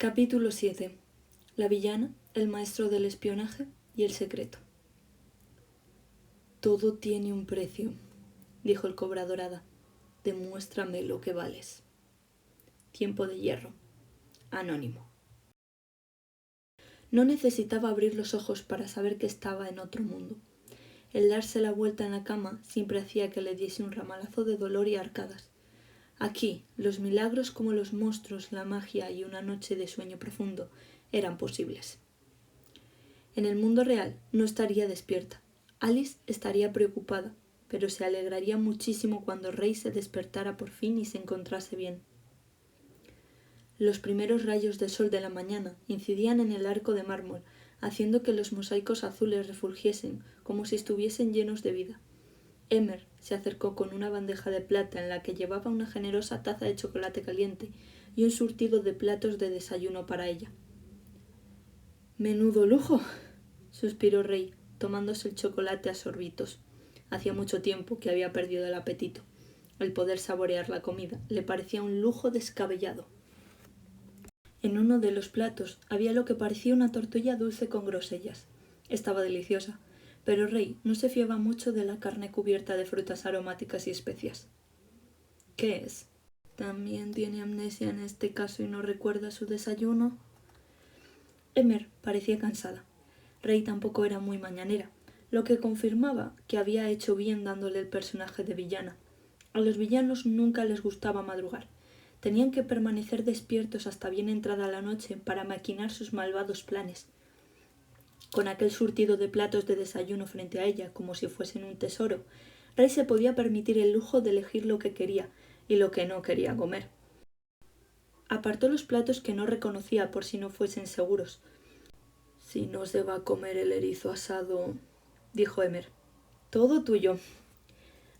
Capítulo 7. La villana, el maestro del espionaje y el secreto. Todo tiene un precio, dijo el Cobra Dorada. Demuéstrame lo que vales. Tiempo de hierro. Anónimo. No necesitaba abrir los ojos para saber que estaba en otro mundo. El darse la vuelta en la cama siempre hacía que le diese un ramalazo de dolor y arcadas. Aquí, los milagros como los monstruos, la magia y una noche de sueño profundo eran posibles. En el mundo real no estaría despierta. Alice estaría preocupada, pero se alegraría muchísimo cuando Rey se despertara por fin y se encontrase bien. Los primeros rayos de sol de la mañana incidían en el arco de mármol, haciendo que los mosaicos azules refulgiesen como si estuviesen llenos de vida. Emer se acercó con una bandeja de plata en la que llevaba una generosa taza de chocolate caliente y un surtido de platos de desayuno para ella. «¡Menudo lujo!», suspiró Rey, tomándose el chocolate a sorbitos. Hacía mucho tiempo que había perdido el apetito. El poder saborear la comida le parecía un lujo descabellado. En uno de los platos había lo que parecía una tortilla dulce con grosellas. Estaba deliciosa, pero Rey no se fiaba mucho de la carne cubierta de frutas aromáticas y especias. «¿Qué es? ¿También tiene amnesia en este caso y no recuerda su desayuno?» Emer parecía cansada. Rey tampoco era muy mañanera, lo que confirmaba que había hecho bien dándole el personaje de villana. A los villanos nunca les gustaba madrugar. Tenían que permanecer despiertos hasta bien entrada la noche para maquinar sus malvados planes. Con aquel surtido de platos de desayuno frente a ella, como si fuesen un tesoro, Rey se podía permitir el lujo de elegir lo que quería y lo que no quería comer. Apartó los platos que no reconocía por si no fuesen seguros. «Si no se va a comer el erizo asado», dijo Emer. «Todo tuyo».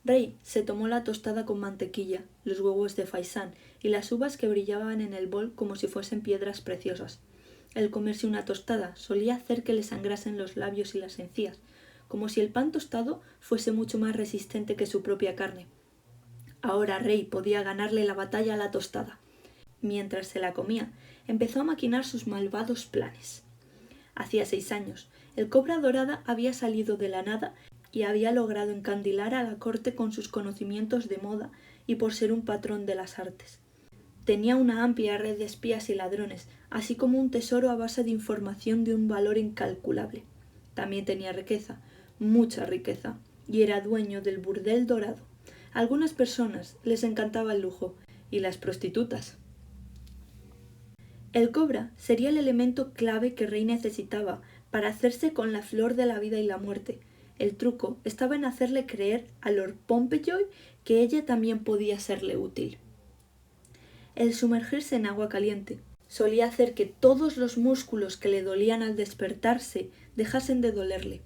Rey se tomó la tostada con mantequilla, los huevos de faisán y las uvas que brillaban en el bol como si fuesen piedras preciosas. El comerse una tostada solía hacer que le sangrasen los labios y las encías, como si el pan tostado fuese mucho más resistente que su propia carne. Ahora Rey podía ganarle la batalla a la tostada. Mientras se la comía, empezó a maquinar sus malvados planes. Hacía 6 años, el Cobra Dorada había salido de la nada y había logrado encandilar a la corte con sus conocimientos de moda y por ser un patrón de las artes. Tenía una amplia red de espías y ladrones, así como un tesoro a base de información de un valor incalculable. También tenía riqueza, mucha riqueza, y era dueño del burdel dorado. A algunas personas les encantaba el lujo, y las prostitutas. El cobra sería el elemento clave que Rey necesitaba para hacerse con la flor de la vida y la muerte. El truco estaba en hacerle creer a Lord Pompejoy que ella también podía serle útil. El sumergirse en agua caliente solía hacer que todos los músculos que le dolían al despertarse dejasen de dolerle,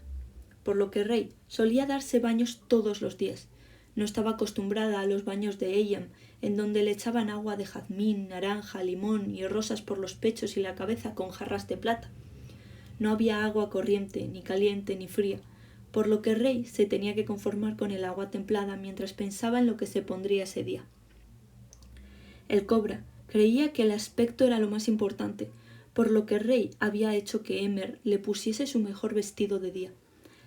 por lo que Rey solía darse baños todos los días. No estaba acostumbrada a los baños de Eyam, en donde le echaban agua de jazmín, naranja, limón y rosas por los pechos y la cabeza con jarras de plata. No había agua corriente, ni caliente, ni fría, por lo que Rey se tenía que conformar con el agua templada mientras pensaba en lo que se pondría ese día. El cobra creía que el aspecto era lo más importante, por lo que Rey había hecho que Emer le pusiese su mejor vestido de día.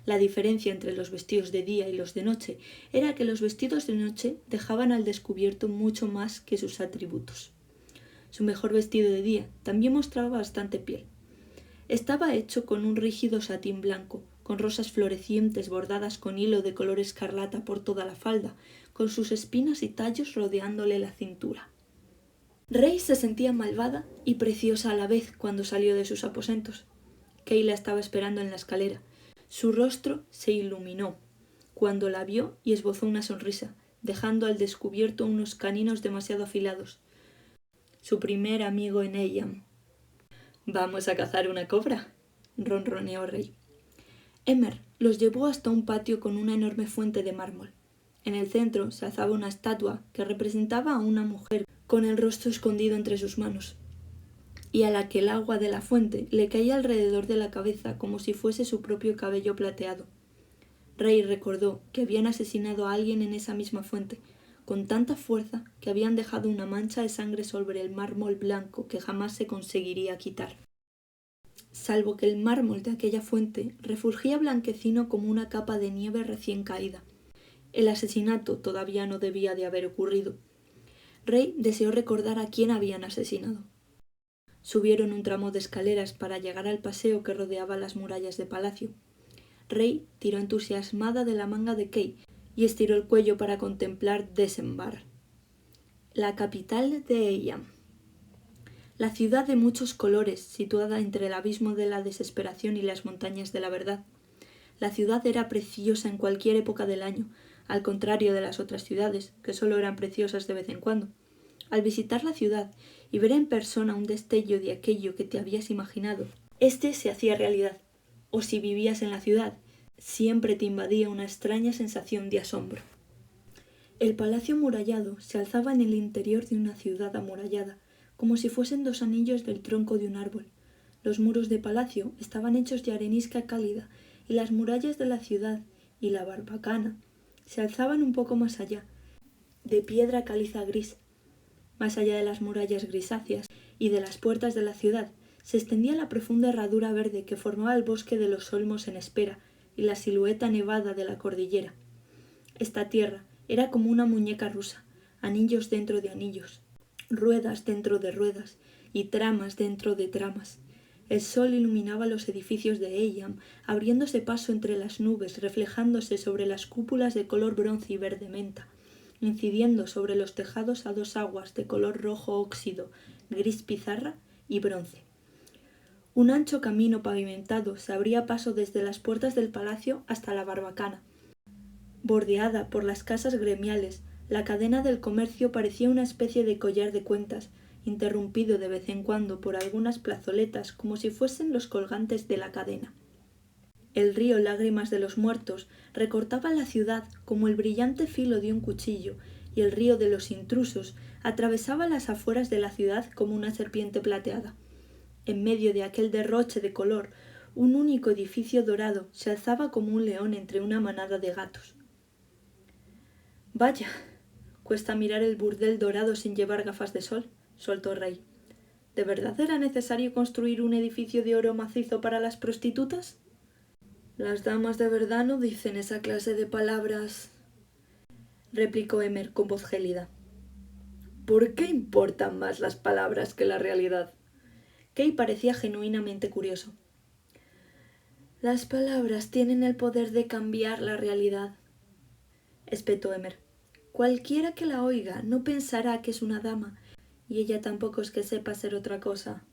La diferencia entre los vestidos de día y los de noche era que los vestidos de noche dejaban al descubierto mucho más que sus atributos. Su mejor vestido de día también mostraba bastante piel. Estaba hecho con un rígido satín blanco, con rosas florecientes bordadas con hilo de color escarlata por toda la falda, con sus espinas y tallos rodeándole la cintura. Rey se sentía malvada y preciosa a la vez cuando salió de sus aposentos. Kay la estaba esperando en la escalera. Su rostro se iluminó cuando la vio y esbozó una sonrisa, dejando al descubierto unos caninos demasiado afilados. Su primer amigo en Eyam. «¿Vamos a cazar una cobra?», ronroneó Rey. Emer los llevó hasta un patio con una enorme fuente de mármol. En el centro se alzaba una estatua que representaba a una mujer con el rostro escondido entre sus manos, y a la que el agua de la fuente le caía alrededor de la cabeza como si fuese su propio cabello plateado. Rey recordó que habían asesinado a alguien en esa misma fuente, con tanta fuerza que habían dejado una mancha de sangre sobre el mármol blanco que jamás se conseguiría quitar. Salvo que el mármol de aquella fuente refulgía blanquecino como una capa de nieve recién caída. El asesinato todavía no debía de haber ocurrido. Rey deseó recordar a quién habían asesinado. Subieron un tramo de escaleras para llegar al paseo que rodeaba las murallas de palacio. Rey tiró entusiasmada de la manga de Kay y estiró el cuello para contemplar Desembar, la capital de Eyam. La ciudad de muchos colores, situada entre el abismo de la desesperación y las montañas de la verdad. La ciudad era preciosa en cualquier época del año, al contrario de las otras ciudades, que solo eran preciosas de vez en cuando. Al visitar la ciudad y ver en persona un destello de aquello que te habías imaginado, este se hacía realidad. O si vivías en la ciudad, siempre te invadía una extraña sensación de asombro. El palacio amurallado se alzaba en el interior de una ciudad amurallada, como si fuesen dos anillos del tronco de un árbol. Los muros de palacio estaban hechos de arenisca cálida, y las murallas de la ciudad y la barbacana se alzaban un poco más allá, de piedra caliza gris. Más allá de las murallas grisáceas y de las puertas de la ciudad se extendía la profunda herradura verde que formaba el bosque de los olmos en espera y la silueta nevada de la cordillera. Esta tierra era como una muñeca rusa, anillos dentro de anillos, ruedas dentro de ruedas y tramas dentro de tramas. El sol iluminaba los edificios de Eyam, abriéndose paso entre las nubes, reflejándose sobre las cúpulas de color bronce y verde menta, incidiendo sobre los tejados a dos aguas de color rojo óxido, gris pizarra y bronce. Un ancho camino pavimentado se abría paso desde las puertas del palacio hasta la barbacana. Bordeada por las casas gremiales, la cadena del comercio parecía una especie de collar de cuentas, interrumpido de vez en cuando por algunas plazoletas como si fuesen los colgantes de la cadena. El río Lágrimas de los Muertos recortaba la ciudad como el brillante filo de un cuchillo, y el río de los Intrusos atravesaba las afueras de la ciudad como una serpiente plateada. En medio de aquel derroche de color, un único edificio dorado se alzaba como un león entre una manada de gatos. «Vaya, cuesta mirar el burdel dorado sin llevar gafas de sol», soltó Rey. «¿De verdad era necesario construir un edificio de oro macizo para las prostitutas?» «Las damas de verdad no dicen esa clase de palabras», replicó Emer con voz gélida. «¿Por qué importan más las palabras que la realidad?» Kay parecía genuinamente curioso. «Las palabras tienen el poder de cambiar la realidad», espetó Emer. «Cualquiera que la oiga no pensará que es una dama, y ella tampoco es que sepa ser otra cosa».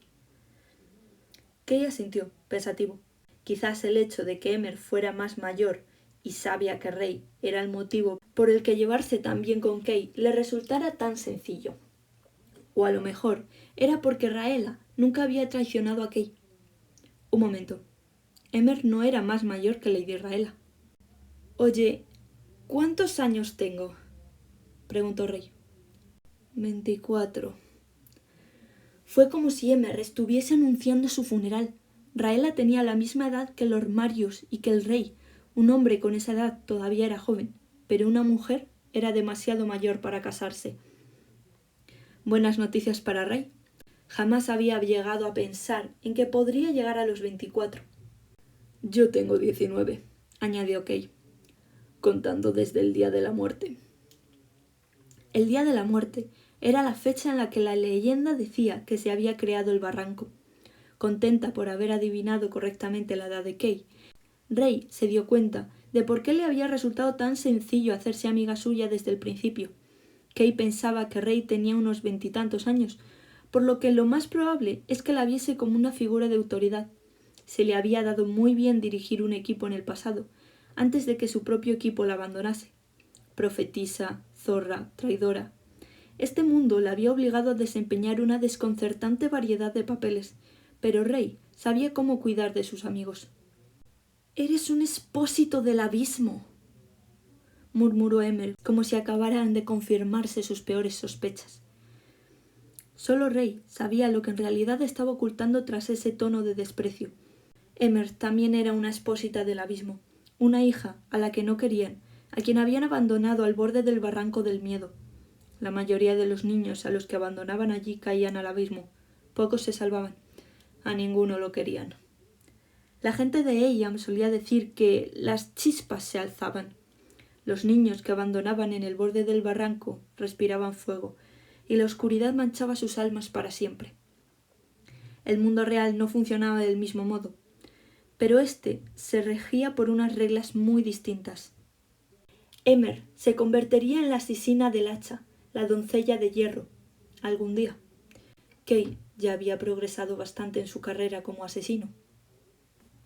Kay asintió, pensativo. Quizás el hecho de que Emer fuera más mayor y sabia que Rey era el motivo por el que llevarse tan bien con Kay le resultara tan sencillo. O a lo mejor era porque Raela nunca había traicionado a Kay. Un momento. Emer no era más mayor que Lady Raela. «Oye, ¿cuántos años tengo?», preguntó Rey. 24. Fue como si Emer estuviese anunciando su funeral. Raela tenía la misma edad que Lord Marius y que el rey. Un hombre con esa edad todavía era joven, pero una mujer era demasiado mayor para casarse. Buenas noticias para Rey. Jamás había llegado a pensar en que podría llegar a los 24. «Yo tengo 19», añadió Kay, «contando desde el día de la muerte». El día de la muerte era la fecha en la que la leyenda decía que se había creado el barranco. Contenta por haber adivinado correctamente la edad de Kay, Rey se dio cuenta de por qué le había resultado tan sencillo hacerse amiga suya desde el principio. Kay pensaba que Rey tenía unos 20 años, por lo que lo más probable es que la viese como una figura de autoridad. Se le había dado muy bien dirigir un equipo en el pasado, antes de que su propio equipo la abandonase. Profetisa, zorra, traidora. Este mundo la había obligado a desempeñar una desconcertante variedad de papeles, pero Rey sabía cómo cuidar de sus amigos. «Eres un expósito del abismo», murmuró Emer, como si acabaran de confirmarse sus peores sospechas. Solo Rey sabía lo que en realidad estaba ocultando tras ese tono de desprecio. Emer también era una expósita del abismo, una hija a la que no querían, a quien habían abandonado al borde del barranco del miedo. La mayoría de los niños a los que abandonaban allí caían al abismo. Pocos se salvaban. A ninguno lo querían. La gente de Eyam solía decir que las chispas se alzaban. Los niños que abandonaban en el borde del barranco respiraban fuego, y la oscuridad manchaba sus almas para siempre. El mundo real no funcionaba del mismo modo, pero éste se regía por unas reglas muy distintas. Emer se convertiría en la asesina del hacha, la doncella de hierro, algún día. Kay ya había progresado bastante en su carrera como asesino.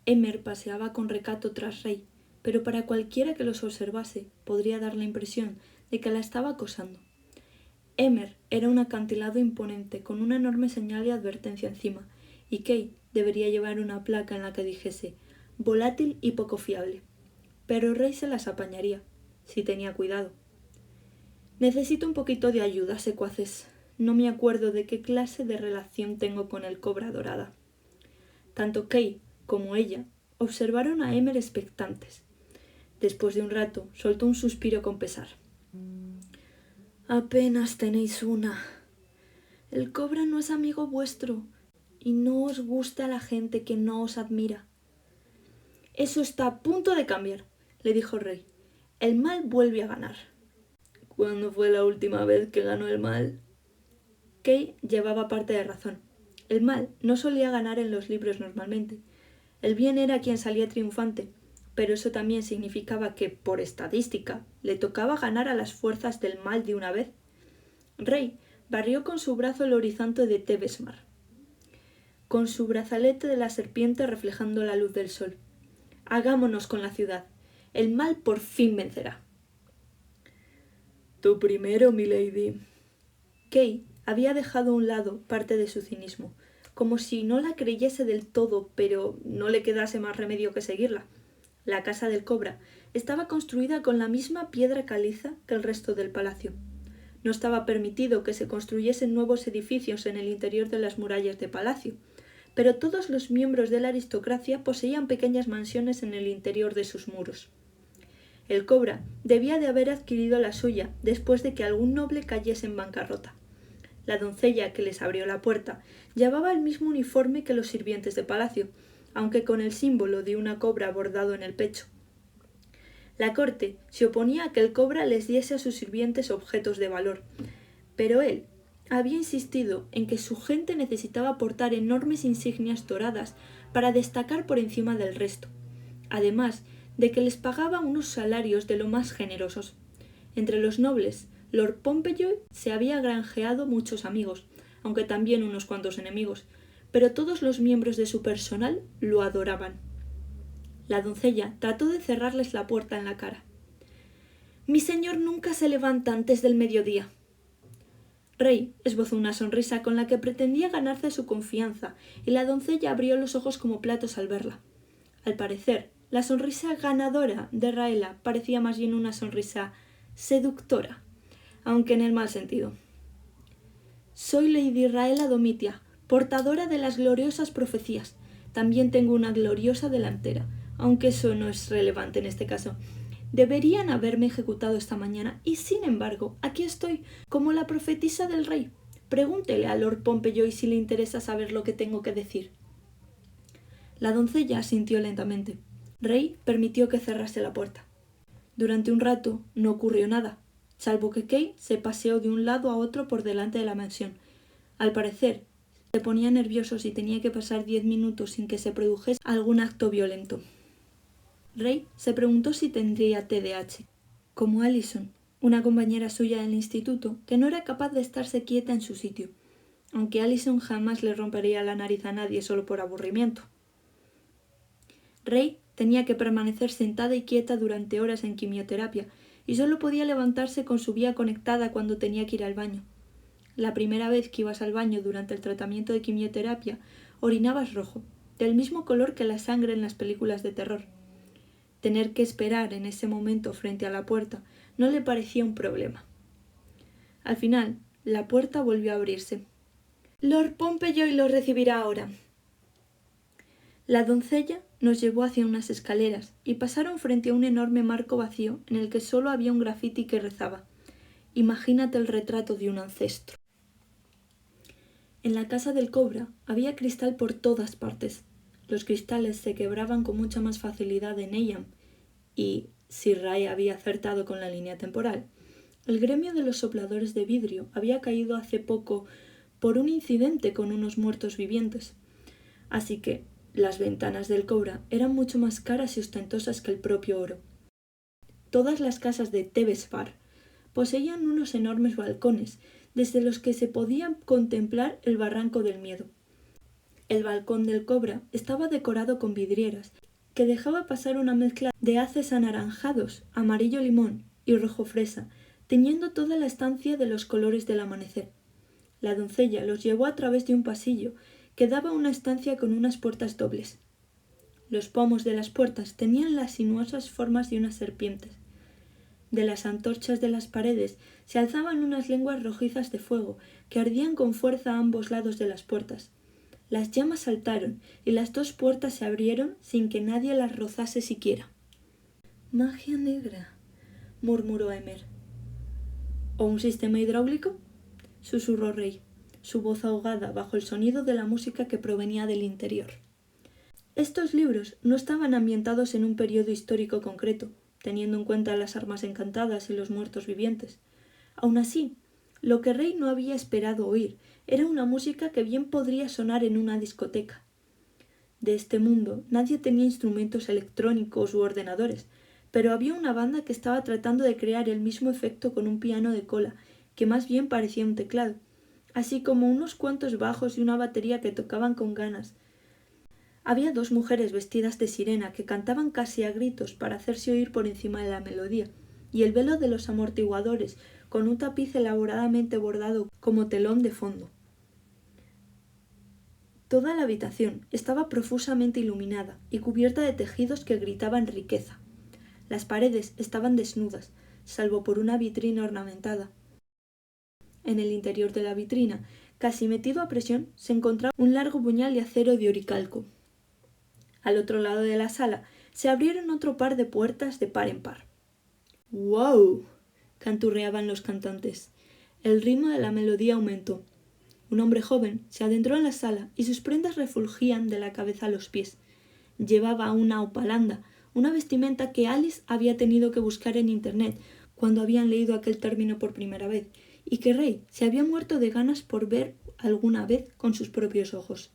Emer paseaba con recato tras Rey, pero para cualquiera que los observase podría dar la impresión de que la estaba acosando. Emer era un acantilado imponente con una enorme señal de advertencia encima, y Kay debería llevar una placa en la que dijese «volátil y poco fiable». Pero Rey se las apañaría, si tenía cuidado. «Necesito un poquito de ayuda, secuaces. No me acuerdo de qué clase de relación tengo con el Cobra Dorada». Tanto Kay como ella observaron a Emer expectantes. Después de un rato, soltó un suspiro con pesar. «Apenas tenéis una. El cobra no es amigo vuestro, y no os gusta la gente que no os admira». «Eso está a punto de cambiar», le dijo Rey. «El mal vuelve a ganar». «¿Cuándo fue la última vez que ganó el mal?» Kay llevaba parte de razón. El mal no solía ganar en los libros normalmente. El bien era quien salía triunfante, pero eso también significaba que, por estadística, le tocaba ganar a las fuerzas del mal de una vez. Rey barrió con su brazo el horizonte de Tebesmar, con su brazalete de la serpiente reflejando la luz del sol. «Hagámonos con la ciudad. El mal por fin vencerá». «Tú primero, milady». Kay había dejado a un lado parte de su cinismo, como si no la creyese del todo, pero no le quedase más remedio que seguirla. La casa del cobra estaba construida con la misma piedra caliza que el resto del palacio. No estaba permitido que se construyesen nuevos edificios en el interior de las murallas de palacio, pero todos los miembros de la aristocracia poseían pequeñas mansiones en el interior de sus muros. El cobra debía de haber adquirido la suya después de que algún noble cayese en bancarrota. La doncella que les abrió la puerta llevaba el mismo uniforme que los sirvientes de palacio, aunque con el símbolo de una cobra bordado en el pecho. La corte se oponía a que el cobra les diese a sus sirvientes objetos de valor, pero él había insistido en que su gente necesitaba portar enormes insignias doradas para destacar por encima del resto, además de que les pagaba unos salarios de lo más generosos. Entre los nobles, Lord Pompeyoy se había granjeado muchos amigos, aunque también unos cuantos enemigos, pero todos los miembros de su personal lo adoraban. La doncella trató de cerrarles la puerta en la cara. «Mi señor nunca se levanta antes del mediodía». Rey esbozó una sonrisa con la que pretendía ganarse su confianza, y la doncella abrió los ojos como platos al verla. Al parecer, la sonrisa ganadora de Raela parecía más bien una sonrisa seductora, aunque en el mal sentido. «Soy Lady Raela Domitia, portadora de las gloriosas profecías. También tengo una gloriosa delantera, aunque eso no es relevante en este caso. Deberían haberme ejecutado esta mañana, y sin embargo, aquí estoy, como la profetisa del rey. Pregúntele a Lord Pompeyoy si le interesa saber lo que tengo que decir». La doncella asintió lentamente. Rey permitió que cerrase la puerta. Durante un rato no ocurrió nada, salvo que Kay se paseó de un lado a otro por delante de la mansión. Al parecer, se ponía nervioso si tenía que pasar 10 minutos sin que se produjese algún acto violento. Rey se preguntó si tendría TDAH, como Allison, una compañera suya del instituto, que no era capaz de estarse quieta en su sitio, aunque Allison jamás le rompería la nariz a nadie solo por aburrimiento. Rey tenía que permanecer sentada y quieta durante horas en quimioterapia, y solo podía levantarse con su vía conectada cuando tenía que ir al baño. La primera vez que ibas al baño durante el tratamiento de quimioterapia, orinabas rojo, del mismo color que la sangre en las películas de terror. Tener que esperar en ese momento frente a la puerta no le parecía un problema. Al final, la puerta volvió a abrirse. «Lord Pompeyoy lo recibirá ahora». La doncella nos llevó hacia unas escaleras y pasaron frente a un enorme marco vacío en el que solo había un grafiti que rezaba: Imagínate el retrato de un ancestro. En la casa del cobra había cristal por todas partes. Los cristales se quebraban con mucha más facilidad en Eyam, y, si Ray había acertado con la línea temporal, el gremio de los sopladores de vidrio había caído hace poco por un incidente con unos muertos vivientes. Así que las ventanas del cobra eran mucho más caras y ostentosas que el propio oro. Todas las casas de Tebesfar poseían unos enormes balcones, desde los que se podía contemplar el barranco del miedo. El balcón del cobra estaba decorado con vidrieras, que dejaba pasar una mezcla de haces anaranjados, amarillo limón y rojo fresa, teñiendo toda la estancia de los colores del amanecer. La doncella los llevó a través de un pasillo que daba a una estancia con unas puertas dobles. Los pomos de las puertas tenían las sinuosas formas de unas serpientes. De las antorchas de las paredes se alzaban unas lenguas rojizas de fuego que ardían con fuerza a ambos lados de las puertas. Las llamas saltaron y las dos puertas se abrieron sin que nadie las rozase siquiera. «Magia negra», murmuró Emer. «¿O un sistema hidráulico?», susurró Rey, su voz ahogada bajo el sonido de la música que provenía del interior. Estos libros no estaban ambientados en un periodo histórico concreto, teniendo en cuenta las armas encantadas y los muertos vivientes. Aun así, lo que Rey no había esperado oír era una música que bien podría sonar en una discoteca. De este mundo nadie tenía instrumentos electrónicos u ordenadores, pero había una banda que estaba tratando de crear el mismo efecto con un piano de cola, que más bien parecía un teclado, así como unos cuantos bajos y una batería que tocaban con ganas. Había dos mujeres vestidas de sirena que cantaban casi a gritos para hacerse oír por encima de la melodía, y el velo de los amortiguadores, con un tapiz elaboradamente bordado como telón de fondo. Toda la habitación estaba profusamente iluminada y cubierta de tejidos que gritaban riqueza. Las paredes estaban desnudas, salvo por una vitrina ornamentada. En el interior de la vitrina, casi metido a presión, se encontraba un largo puñal de acero de oricalco. Al otro lado de la sala se abrieron otro par de puertas de par en par. «¡Wow!», canturreaban los cantantes. El ritmo de la melodía aumentó. Un hombre joven se adentró en la sala y sus prendas refulgían de la cabeza a los pies. Llevaba una opalanda, una vestimenta que Alice había tenido que buscar en internet cuando habían leído aquel término por primera vez, y que Rey se había muerto de ganas por ver alguna vez con sus propios ojos.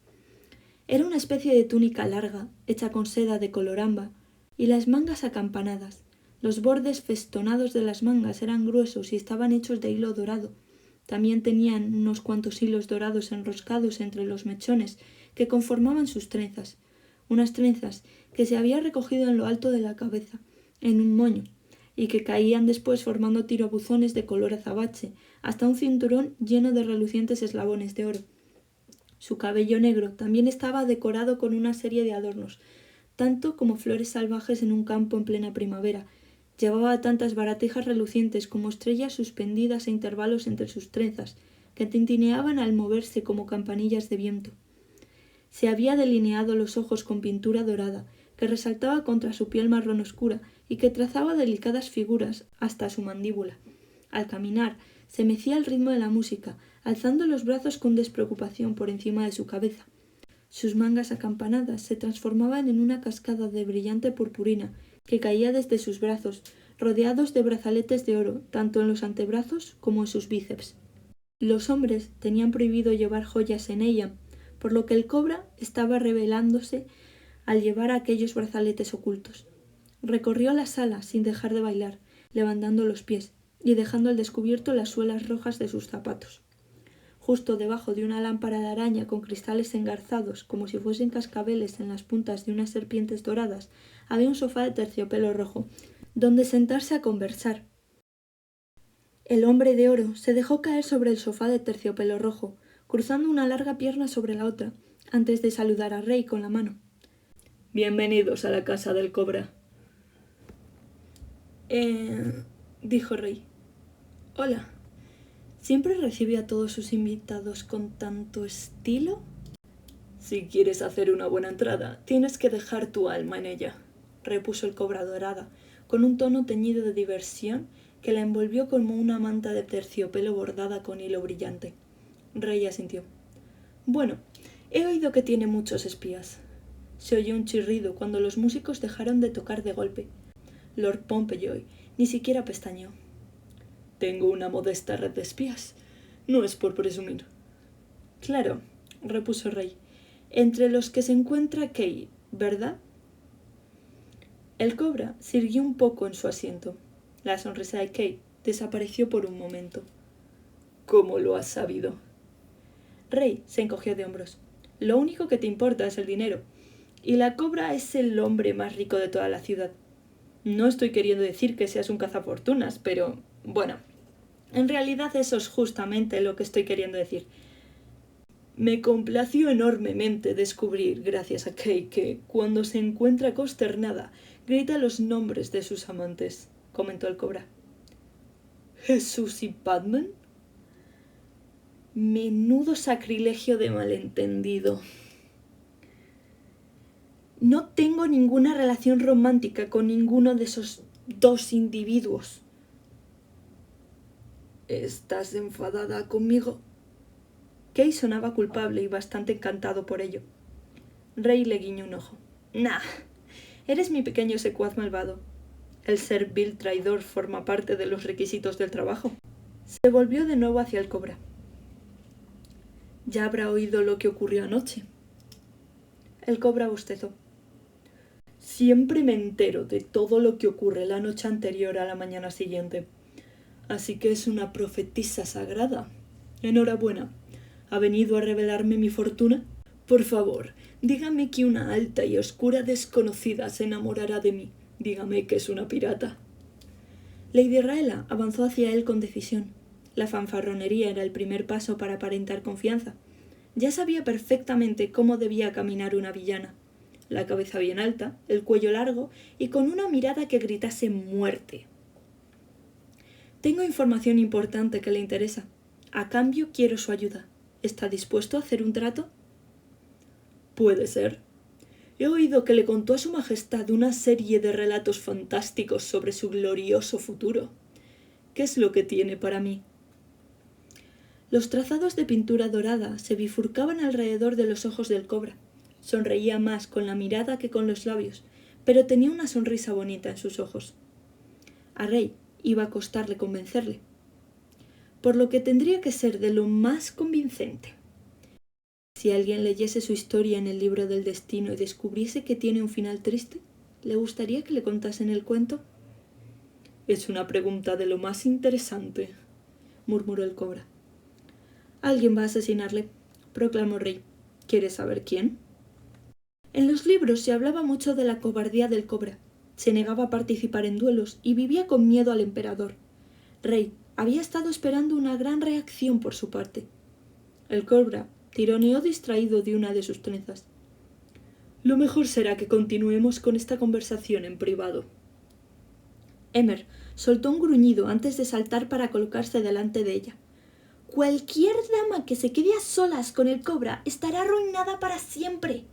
Era una especie de túnica larga, hecha con seda de color ámbar, y las mangas acampanadas. Los bordes festonados de las mangas eran gruesos y estaban hechos de hilo dorado. También tenían unos cuantos hilos dorados enroscados entre los mechones que conformaban sus trenzas, unas trenzas que se había recogido en lo alto de la cabeza, en un moño, y que caían después formando tirabuzones de color azabache, hasta un cinturón lleno de relucientes eslabones de oro. Su cabello negro también estaba decorado con una serie de adornos, tanto como flores salvajes en un campo en plena primavera. Llevaba tantas baratijas relucientes como estrellas suspendidas a intervalos entre sus trenzas, que tintineaban al moverse como campanillas de viento. Se había delineado los ojos con pintura dorada, que resaltaba contra su piel marrón oscura y que trazaba delicadas figuras hasta su mandíbula. Al caminar, se mecía al ritmo de la música, alzando los brazos con despreocupación por encima de su cabeza. Sus mangas acampanadas se transformaban en una cascada de brillante purpurina que caía desde sus brazos, rodeados de brazaletes de oro, tanto en los antebrazos como en sus bíceps. Los hombres tenían prohibido llevar joyas en ella, por lo que el cobra estaba revelándose al llevar aquellos brazaletes ocultos. Recorrió la sala sin dejar de bailar, levantando los pies y dejando al descubierto las suelas rojas de sus zapatos. Justo debajo de una lámpara de araña con cristales engarzados como si fuesen cascabeles en las puntas de unas serpientes doradas, había un sofá de terciopelo rojo, donde sentarse a conversar. El hombre de oro se dejó caer sobre el sofá de terciopelo rojo, cruzando una larga pierna sobre la otra, antes de saludar a Rey con la mano. «Bienvenidos a la casa del cobra», dijo Rey. «Hola. ¿Siempre recibe a todos sus invitados con tanto estilo?» «Si quieres hacer una buena entrada, tienes que dejar tu alma en ella», repuso el cobra dorada, con un tono teñido de diversión que la envolvió como una manta de terciopelo bordada con hilo brillante. Rey asintió. Bueno, he oído que tiene muchos espías. Se oyó un chirrido cuando los músicos dejaron de tocar de golpe. Lord Pompeyoy ni siquiera pestañeó. Tengo una modesta red de espías. No es por presumir. Claro, repuso Rey. Entre los que se encuentra Kay, ¿verdad? El cobra sirvió un poco en su asiento. La sonrisa de Kay desapareció por un momento. ¿Cómo lo has sabido? Rey se encogió de hombros. Lo único que te importa es el dinero. Y la cobra es el hombre más rico de toda la ciudad. No estoy queriendo decir que seas un cazafortunas, pero, bueno, en realidad eso es justamente lo que estoy queriendo decir. Me complació enormemente descubrir, gracias a Kay, que, cuando se encuentra consternada, grita los nombres de sus amantes, comentó el cobra. ¿Jesús y Batman? Menudo sacrilegio de malentendido. No tengo ninguna relación romántica con ninguno de esos dos individuos. ¿Estás enfadada conmigo? Kay sonaba culpable y bastante encantado por ello. Rey le guiñó un ojo. Nah, eres mi pequeño secuaz malvado. El ser vil traidor forma parte de los requisitos del trabajo. Se volvió de nuevo hacia el cobra. Ya habrá oído lo que ocurrió anoche. El cobra bostezó. Siempre me entero de todo lo que ocurre la noche anterior a la mañana siguiente. Así que es una profetisa sagrada. Enhorabuena. ¿Ha venido a revelarme mi fortuna? Por favor, dígame que una alta y oscura desconocida se enamorará de mí. Dígame que es una pirata. Lady Raela avanzó hacia él con decisión. La fanfarronería era el primer paso para aparentar confianza. Ya sabía perfectamente cómo debía caminar una villana. La cabeza bien alta, el cuello largo y con una mirada que gritase muerte. Tengo información importante que le interesa. A cambio quiero su ayuda. ¿Está dispuesto a hacer un trato? Puede ser. He oído que le contó a su majestad una serie de relatos fantásticos sobre su glorioso futuro. ¿Qué es lo que tiene para mí? Los trazados de pintura dorada se bifurcaban alrededor de los ojos del cobra. Sonreía más con la mirada que con los labios, pero tenía una sonrisa bonita en sus ojos. A Rey iba a costarle convencerle, por lo que tendría que ser de lo más convincente. Si alguien leyese su historia en el libro del destino y descubriese que tiene un final triste, ¿le gustaría que le contasen el cuento? Es una pregunta de lo más interesante, murmuró el cobra. Alguien va a asesinarle, proclamó Rey. ¿Quieres saber quién? En los libros se hablaba mucho de la cobardía del cobra. Se negaba a participar en duelos y vivía con miedo al emperador. Rey había estado esperando una gran reacción por su parte. El cobra tironeó distraído de una de sus trenzas. Lo mejor será que continuemos con esta conversación en privado. Emer soltó un gruñido antes de saltar para colocarse delante de ella. Cualquier dama que se quede a solas con el cobra estará arruinada para siempre.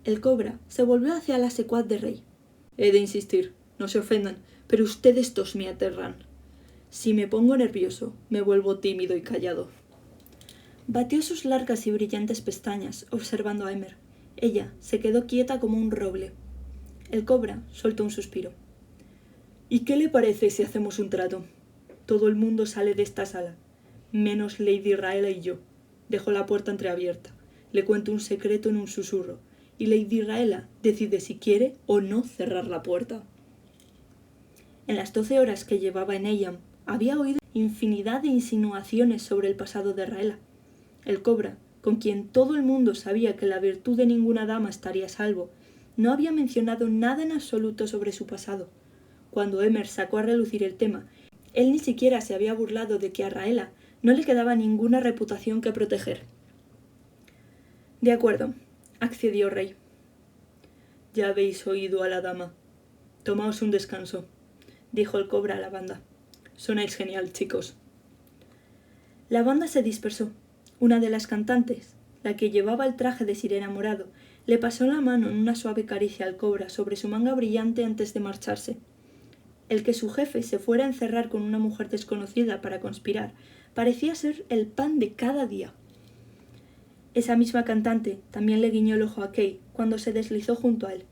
El cobra se volvió hacia la secuaz de Rey. He de insistir, no se ofendan, pero ustedes dos me aterran. Si me pongo nervioso, me vuelvo tímido y callado. Batió sus largas y brillantes pestañas, observando a Emer. Ella se quedó quieta como un roble. El cobra soltó un suspiro. ¿Y qué le parece si hacemos un trato? Todo el mundo sale de esta sala, menos Lady Raela y yo. Dejo la puerta entreabierta. Le cuento un secreto en un susurro, y Lady Raela decide si quiere o no cerrar la puerta. En las 12 horas que llevaba en Eyam, había oído infinidad de insinuaciones sobre el pasado de Raela. El cobra, con quien todo el mundo sabía que la virtud de ninguna dama estaría a salvo, no había mencionado nada en absoluto sobre su pasado. Cuando Emer sacó a relucir el tema, él ni siquiera se había burlado de que a Raela no le quedaba ninguna reputación que proteger. De acuerdo, accedió Rey. Ya habéis oído a la dama. Tomaos un descanso, dijo el cobra a la banda. Sonáis genial, chicos. La banda se dispersó. Una de las cantantes, la que llevaba el traje de sirena morado, le pasó la mano en una suave caricia al cobra sobre su manga brillante antes de marcharse. El que su jefe se fuera a encerrar con una mujer desconocida para conspirar parecía ser el pan de cada día. Esa misma cantante también le guiñó el ojo a Kay cuando se deslizó junto a él.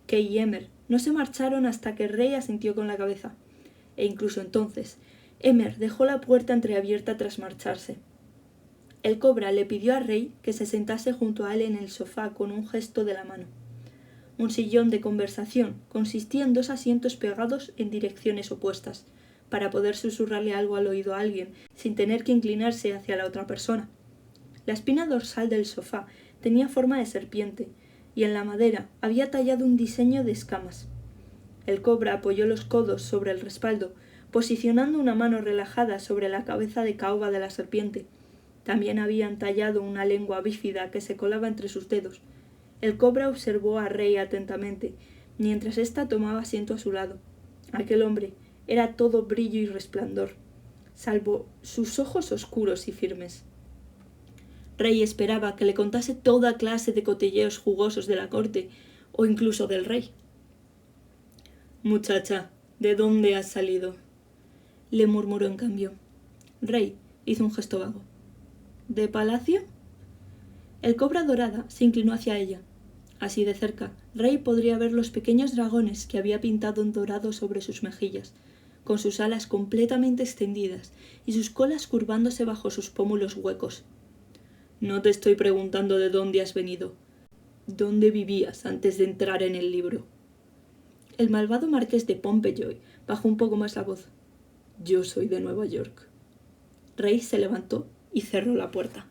Kay y Emer no se marcharon hasta que Rey asintió con la cabeza, e incluso entonces Emer dejó la puerta entreabierta tras marcharse. El cobra le pidió a Rey que se sentase junto a él en el sofá con un gesto de la mano. Un sillón de conversación consistía en 2 asientos pegados en direcciones opuestas, para poder susurrarle algo al oído a alguien sin tener que inclinarse hacia la otra persona. La espina dorsal del sofá tenía forma de serpiente, y en la madera había tallado un diseño de escamas. El cobra apoyó los codos sobre el respaldo, posicionando una mano relajada sobre la cabeza de caoba de la serpiente. También habían tallado una lengua bífida que se colaba entre sus dedos. El cobra observó a Rey atentamente, mientras ésta tomaba asiento a su lado. Aquel hombre era todo brillo y resplandor, salvo sus ojos oscuros y firmes. Rey esperaba que le contase toda clase de cotilleos jugosos de la corte, o incluso del rey. «Muchacha, ¿de dónde has salido?», le murmuró en cambio. Rey hizo un gesto vago. «¿De palacio?». El cobra dorada se inclinó hacia ella. Así de cerca, Rey podría ver los pequeños dragones que había pintado en dorado sobre sus mejillas, con sus alas completamente extendidas y sus colas curvándose bajo sus pómulos huecos. «No te estoy preguntando de dónde has venido. ¿Dónde vivías antes de entrar en el libro?». El malvado marqués de Pompeyoy bajó un poco más la voz. «Yo soy de Nueva York». Rey se levantó y cerró la puerta.